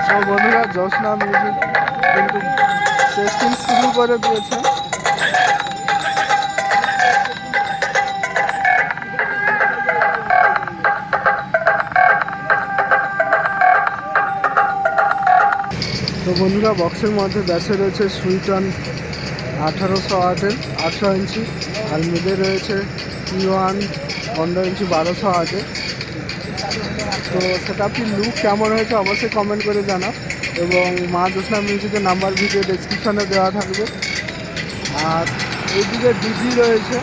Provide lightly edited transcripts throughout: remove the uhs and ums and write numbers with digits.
তো বন্ধুরা জোৎস্না মিউজিক কিন্তু টেস্টিং শুরু করে দিয়েছে। তো বন্ধুরা বক্সের মধ্যে ব্যাসে রয়েছে সুইটন 1808-এর 800 ইঞ্চি, আর মিডে রয়েছে P1 15 ইঞ্চি 1208-এর। তো সেটআপটির লুক কেমন হয়েছে অবশ্যই কমেন্ট করে জানাও, এবং মা জ্যোৎস্না মিউজিকের নাম্বার ভিডিও ডেসক্রিপশনে দেওয়া থাকবে। আর এইদিকে ডিজি রয়েছে।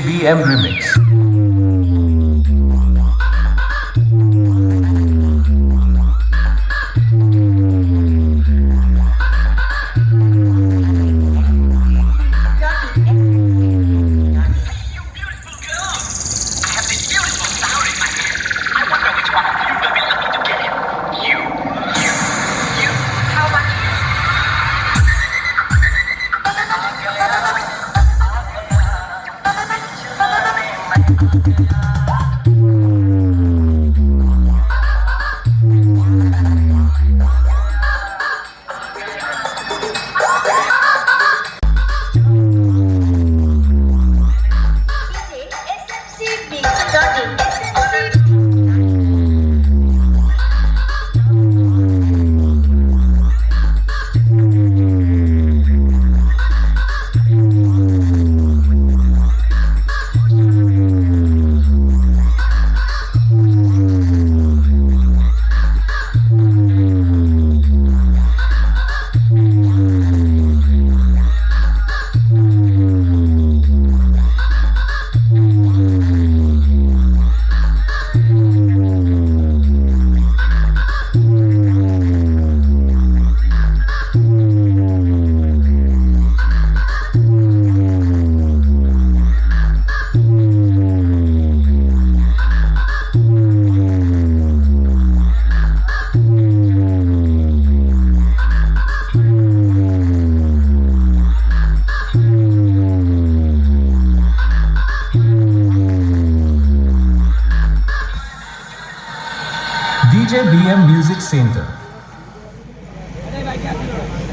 BM Remix. DJ BM Music Center.